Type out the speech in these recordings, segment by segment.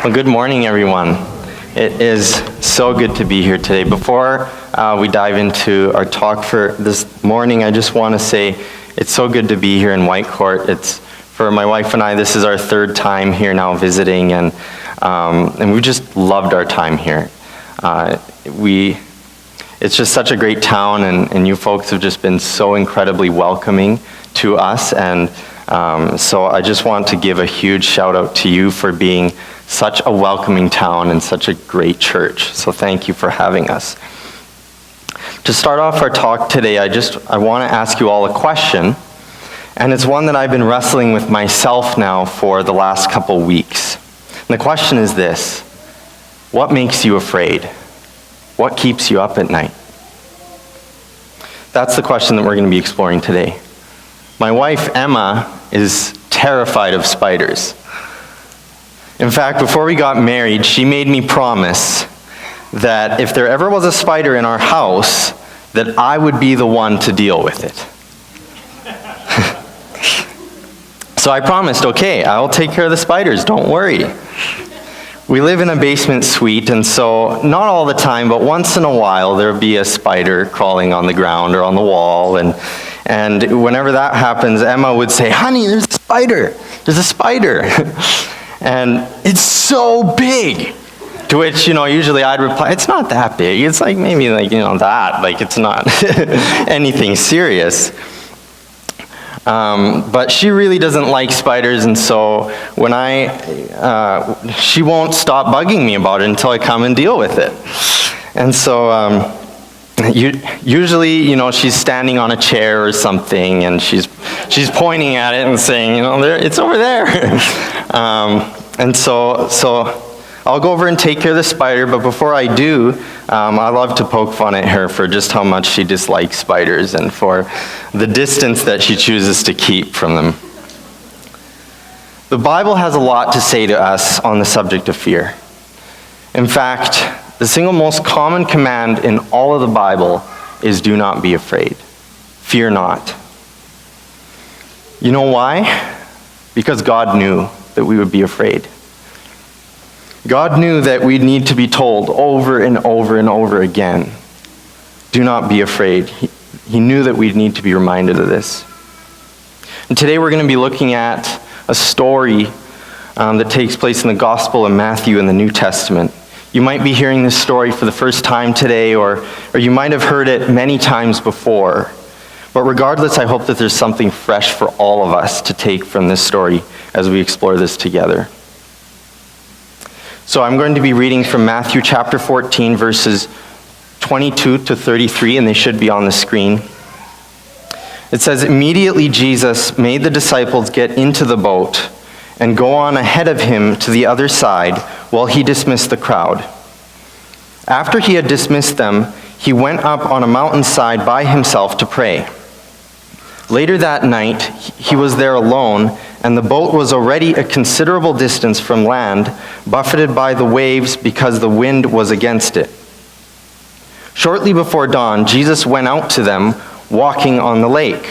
Well, good morning, everyone. It is so good to be here today. Before we dive into our talk for this morning, I just want to say it's so good to be here in Whitecourt. It's for my wife and I. This is our third time here now visiting, and we just loved our time here. It's just such a great town, and you folks have just been so incredibly welcoming to us, and so I just want to give a huge shout out to you for being such a welcoming town and such a great church. So thank you for having us. To start off our talk today, I want to ask you all a question, and it's one that I've been wrestling with myself now for the last couple weeks. And the question is this: what makes you afraid? What keeps you up at night? That's the question that we're going to be exploring today. My wife, Emma, is terrified of spiders. In fact, before we got married, she made me promise that if there ever was a spider in our house, that I would be the one to deal with it. So I promised, okay, I'll take care of the spiders, don't worry. We live in a basement suite, and so not all the time, but once in a while, there'll be a spider crawling on the ground or on the wall, and whenever that happens, Emma would say, "Honey, there's a spider, there's a spider." And it's so big. To which, usually I'd reply, "It's not that big. It's like maybe that. Like it's not anything serious." But she really doesn't like spiders, and so when she won't stop bugging me about it until I come and deal with it. And so usually, she's standing on a chair or something, and she's pointing at it and saying, "It's over there." And so I'll go over and take care of the spider, but before I do, I love to poke fun at her for just how much she dislikes spiders and for the distance that she chooses to keep from them. The Bible has a lot to say to us on the subject of fear. In fact, the single most common command in all of the Bible is do not be afraid. Fear not. You know why? Because God knew that we would be afraid. God knew that we'd need to be told over and over and over again, do not be afraid. He knew that we'd need to be reminded of this. And today we're going to be looking at a story that takes place in the Gospel of Matthew in the New Testament. You might be hearing this story for the first time today, or you might have heard it many times before. But regardless, I hope that there's something fresh for all of us to take from this story as we explore this together. So I'm going to be reading from Matthew chapter 14, verses 22 to 33, and they should be on the screen. It says, "Immediately Jesus made the disciples get into the boat and go on ahead of him to the other side while he dismissed the crowd. After he had dismissed them, he went up on a mountainside by himself to pray. Later that night, he was there alone, and the boat was already a considerable distance from land, buffeted by the waves because the wind was against it. Shortly before dawn, Jesus went out to them, walking on the lake.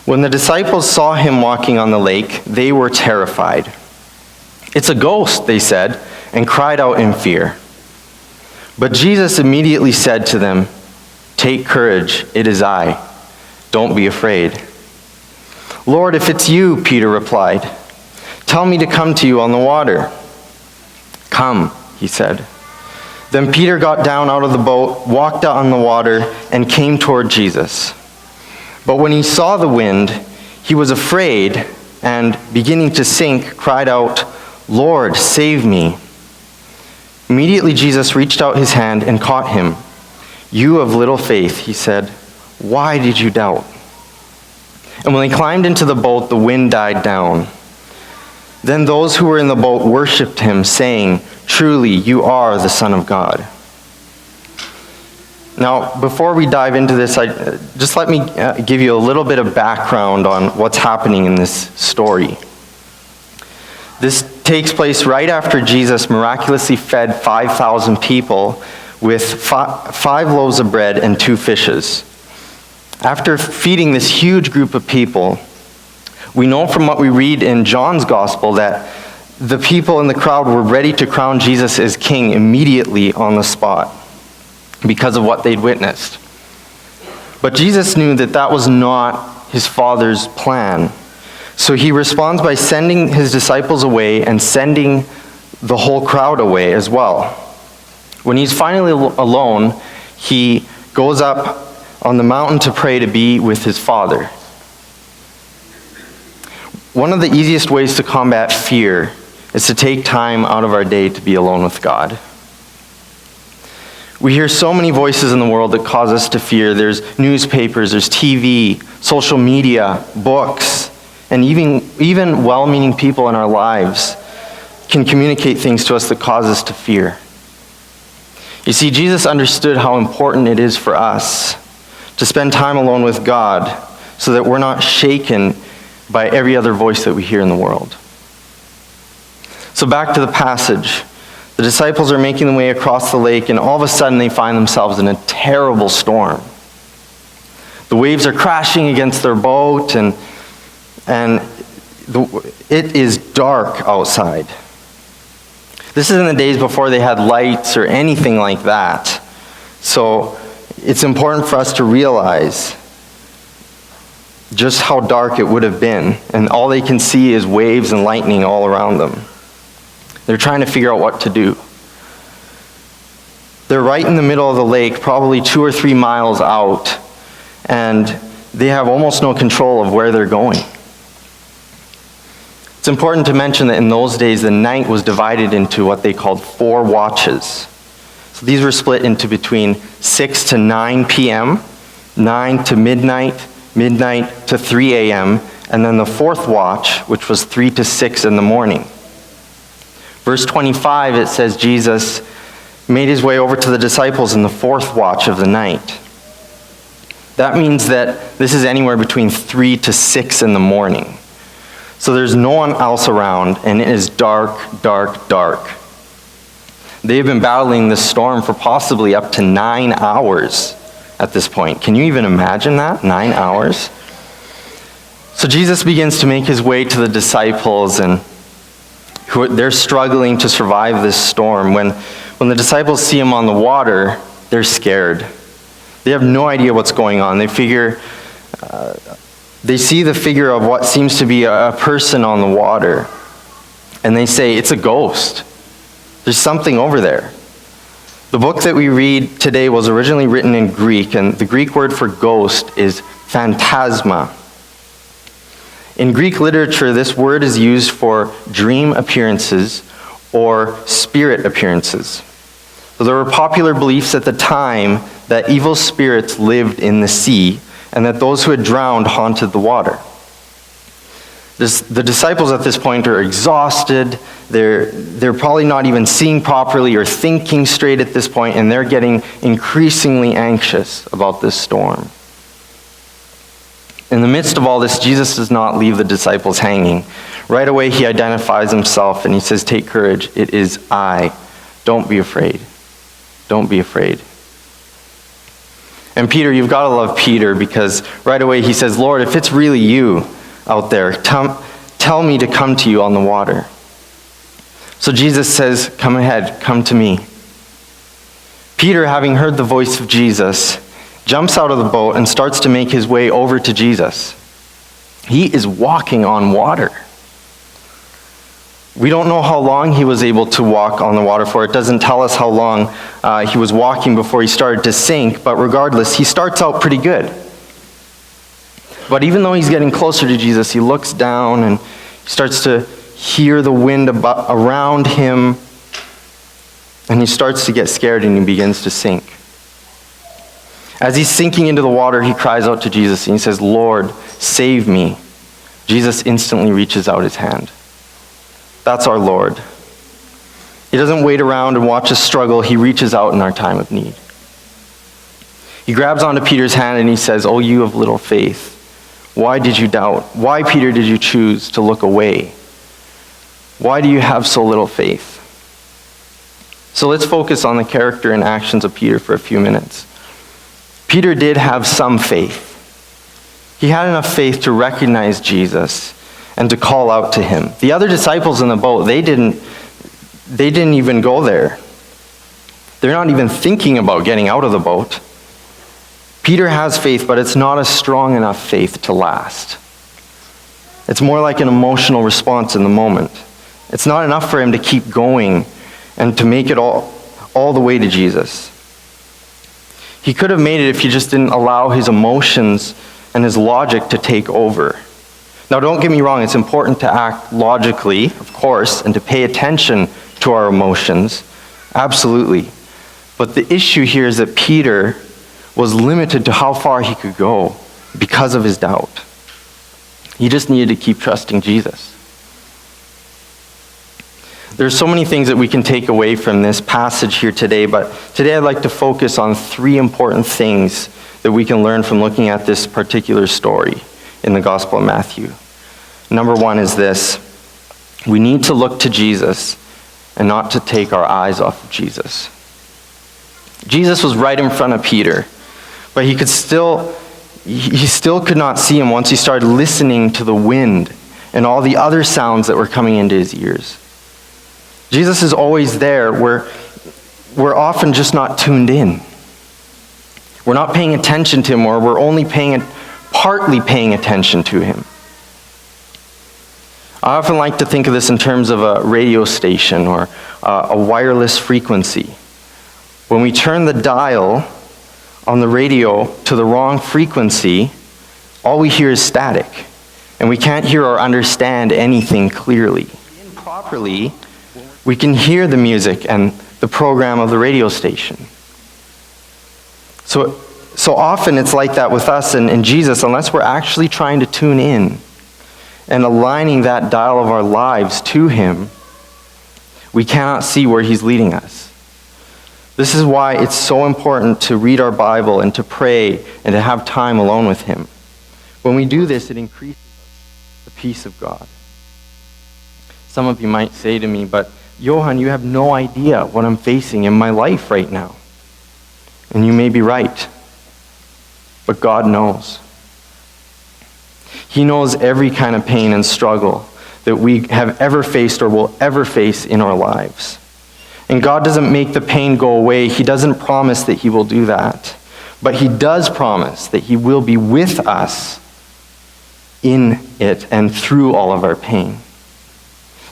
When the disciples saw him walking on the lake, they were terrified. 'It's a ghost,' they said, and cried out in fear. But Jesus immediately said to them, 'Take courage, it is I. Don't be afraid.' 'Lord, if it's you,' Peter replied, 'tell me to come to you on the water.' 'Come,' he said. Then Peter got down out of the boat, walked out on the water, and came toward Jesus. But when he saw the wind, he was afraid, and beginning to sink, cried out, 'Lord, save me.' Immediately Jesus reached out his hand and caught him. 'You of little faith,' he said, 'why did you doubt?' And when they climbed into the boat, the wind died down. Then those who were in the boat worshipped him, saying, 'Truly, you are the Son of God.'" Now, before we dive into this, just let me give you a little bit of background on what's happening in this story. This takes place right after Jesus miraculously fed 5,000 people with 5 loaves of bread and 2 fishes. After feeding this huge group of people, we know from what we read in John's Gospel that the people in the crowd were ready to crown Jesus as king immediately on the spot because of what they'd witnessed. But Jesus knew that that was not his Father's plan. So he responds by sending his disciples away and sending the whole crowd away as well. When he's finally alone, he goes up on the mountain to pray to be with his Father. One of the easiest ways to combat fear is to take time out of our day to be alone with God. We hear so many voices in the world that cause us to fear. There's newspapers, there's TV, social media, books, and even well-meaning people in our lives can communicate things to us that cause us to fear. You see, Jesus understood how important it is for us to spend time alone with God so that we're not shaken by every other voice that we hear in the world. So back to the passage. The disciples are making their way across the lake, and all of a sudden they find themselves in a terrible storm. The waves are crashing against their boat, and it is dark outside. This is in the days before they had lights or anything like that. So it's important for us to realize just how dark it would have been. And all they can see is waves and lightning all around them. They're trying to figure out what to do. They're right in the middle of the lake, probably 2 or 3 miles out, and they have almost no control of where they're going. It's important to mention that in those days, the night was divided into what they called 4 watches. So these were split into between 6 to 9 p.m., 9 to midnight, midnight to 3 a.m., and then the 4th watch, which was 3 to 6 in the morning. Verse 25, it says Jesus made his way over to the disciples in the 4th watch of the night. That means that this is anywhere between 3 to 6 in the morning. So there's no one else around, and it is dark, dark, dark. They've been battling this storm for possibly up to 9 hours at this point. Can you even imagine that? 9 hours? So Jesus begins to make his way to the disciples, and they're struggling to survive this storm. When the disciples see him on the water, they're scared. They have no idea what's going on. They see the figure of what seems to be a person on the water, and they say, it's a ghost. There's something over there. The book that we read today was originally written in Greek, and the Greek word for ghost is phantasma. In Greek literature, this word is used for dream appearances or spirit appearances. So there were popular beliefs at the time that evil spirits lived in the sea, and that those who had drowned haunted the water. The disciples at this point are exhausted. They're probably not even seeing properly or thinking straight at this point, and they're getting increasingly anxious about this storm. In the midst of all this, Jesus does not leave the disciples hanging. Right away, he identifies himself, and he says, "Take courage, it is I. Don't be afraid. Don't be afraid." And Peter, you've got to love Peter, because right away he says, "Lord, if it's really you out there, tell me to come to you on the water." So Jesus says, "Come ahead, come to me." Peter, having heard the voice of Jesus, jumps out of the boat and starts to make his way over to Jesus. He is walking on water. We don't know how long he was able to walk on the water for. It doesn't tell us how long he was walking before he started to sink, but regardless, he starts out pretty good. But even though he's getting closer to Jesus, he looks down and he starts to hear the wind around him, and he starts to get scared and he begins to sink. As he's sinking into the water, he cries out to Jesus and he says, "Lord, save me." Jesus instantly reaches out his hand. That's our Lord. He doesn't wait around and watch us struggle. He reaches out in our time of need. He grabs onto Peter's hand and he says, "Oh, you of little faith, why did you doubt? Why, Peter, did you choose to look away? Why do you have so little faith?" So let's focus on the character and actions of Peter for a few minutes. Peter did have some faith. He had enough faith to recognize Jesus and to call out to him. The other disciples in the boat, they didn't even go there. They're not even thinking about getting out of the boat. Peter has faith, but it's not a strong enough faith to last. It's more like an emotional response in the moment. It's not enough for him to keep going and to make it all the way to Jesus. He could have made it if he just didn't allow his emotions and his logic to take over. Now, don't get me wrong, it's important to act logically, of course, and to pay attention to our emotions. Absolutely. But the issue here is that Peter was limited to how far he could go because of his doubt. He just needed to keep trusting Jesus. There's so many things that we can take away from this passage here today, but today I'd like to focus on 3 important things that we can learn from looking at this particular story in the Gospel of Matthew. Number 1 is this: we need to look to Jesus and not to take our eyes off of Jesus. Jesus was right in front of Peter, but he still could not see him once he started listening to the wind and all the other sounds that were coming into his ears. Jesus is always there. We're often just not tuned in. We're not paying attention to him, or we're only partly paying attention to him. I often like to think of this in terms of a radio station or a wireless frequency. When we turn the dial on the radio to the wrong frequency, all we hear is static, and we can't hear or understand anything clearly. Improperly, we can hear the music and the program of the radio station. So often it's like that with us and Jesus, unless we're actually trying to tune in and aligning that dial of our lives to him, we cannot see where he's leading us. This is why it's so important to read our Bible and to pray and to have time alone with him. When we do this, it increases the peace of God. Some of you might say to me, but Johan, you have no idea what I'm facing in my life right now. And you may be right, but God knows. He knows every kind of pain and struggle that we have ever faced or will ever face in our lives. And God doesn't make the pain go away. He doesn't promise that he will do that. But he does promise that he will be with us in it and through all of our pain.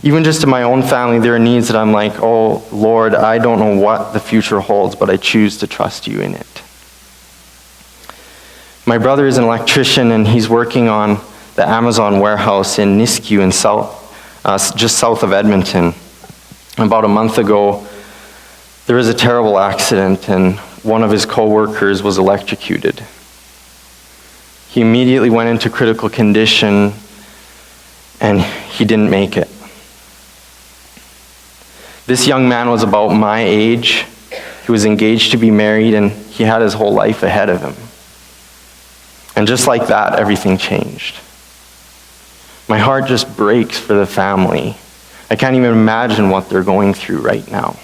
Even just in my own family, there are needs that I'm like, oh, Lord, I don't know what the future holds, but I choose to trust you in it. My brother is an electrician, and he's working on the Amazon warehouse in Nisku in just south of Edmonton. About a month ago, there was a terrible accident, and one of his co-workers was electrocuted. He immediately went into critical condition, and he didn't make it. This young man was about my age. He was engaged to be married, and he had his whole life ahead of him. And just like that, everything changed. My heart just breaks for the family. I can't even imagine what they're going through right now.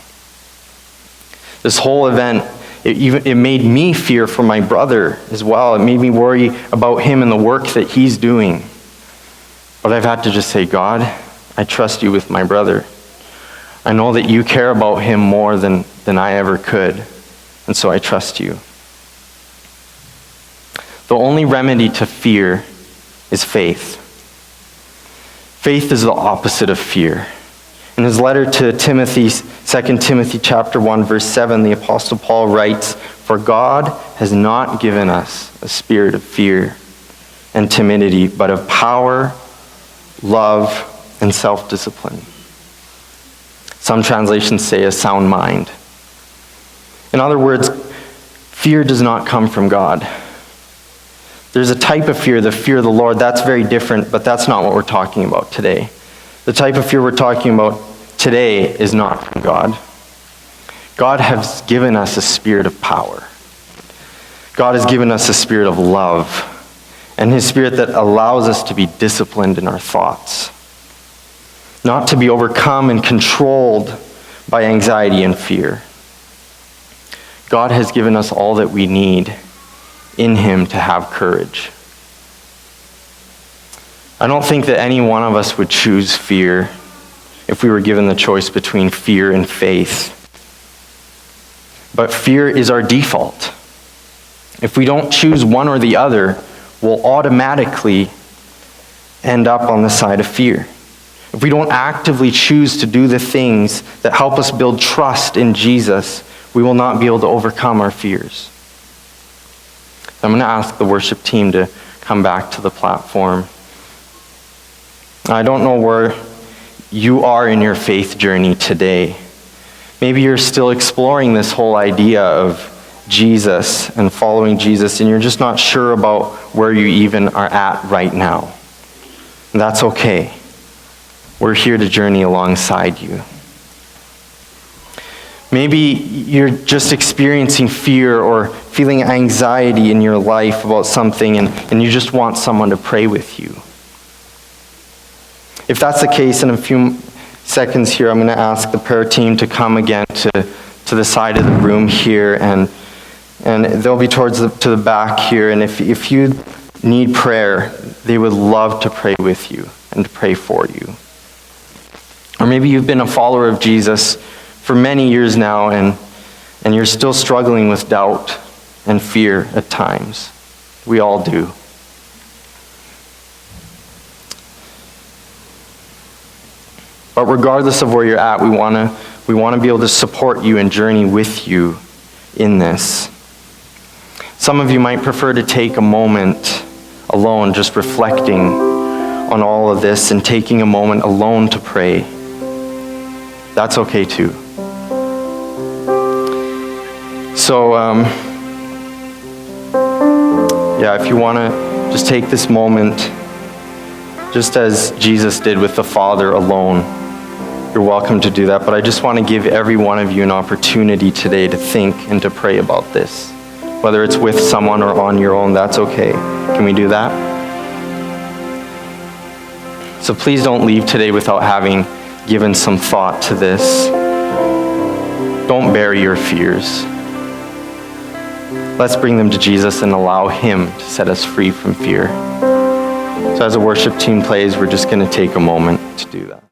This whole event, it made me fear for my brother as well. It made me worry about him and the work that he's doing. But I've had to just say, God, I trust you with my brother. I know that you care about him more than I ever could, and so I trust you. The only remedy to fear is faith. Faith is the opposite of fear. In his letter to Timothy, 2 Timothy chapter 1, verse 7, the Apostle Paul writes, "For God has not given us a spirit of fear and timidity, but of power, love, and self-discipline." Some translations say a sound mind. In other words, fear does not come from God. There's a type of fear, the fear of the Lord, that's very different, but that's not what we're talking about today. The type of fear we're talking about today is not from God. God has given us a spirit of power. God has given us a spirit of love, and his spirit that allows us to be disciplined in our thoughts, not to be overcome and controlled by anxiety and fear. God has given us all that we need in him to have courage. I don't think that any one of us would choose fear if we were given the choice between fear and faith. But fear is our default. If we don't choose one or the other, we'll automatically end up on the side of fear. If we don't actively choose to do the things that help us build trust in Jesus, we will not be able to overcome our fears. I'm going to ask the worship team to come back to the platform. I don't know where you are in your faith journey today. Maybe you're still exploring this whole idea of Jesus and following Jesus, and you're just not sure about where you even are at right now. And that's okay. We're here to journey alongside you. Maybe you're just experiencing fear or feeling anxiety in your life about something, and you just want someone to pray with you. If that's the case, in a few seconds here, I'm going to ask the prayer team to come again to the side of the room here, and they'll be to the back here. And if you need prayer, they would love to pray with you and to pray for you. Or maybe you've been a follower of Jesus for many years now, and you're still struggling with doubt and fear at times. We all do. But regardless of where you're at, we want to be able to support you and journey with you in this. Some of you might prefer to take a moment alone, just reflecting on all of this and taking a moment alone to pray. That's okay too. So, if you want to just take this moment, just as Jesus did with the Father alone, you're welcome to do that. But I just want to give every one of you an opportunity today to think and to pray about this. Whether it's with someone or on your own, that's okay. Can we do that? So please don't leave today without having given some thought to this. Don't bury your fears. Let's bring them to Jesus and allow Him to set us free from fear. So as the worship team plays, we're just going to take a moment to do that.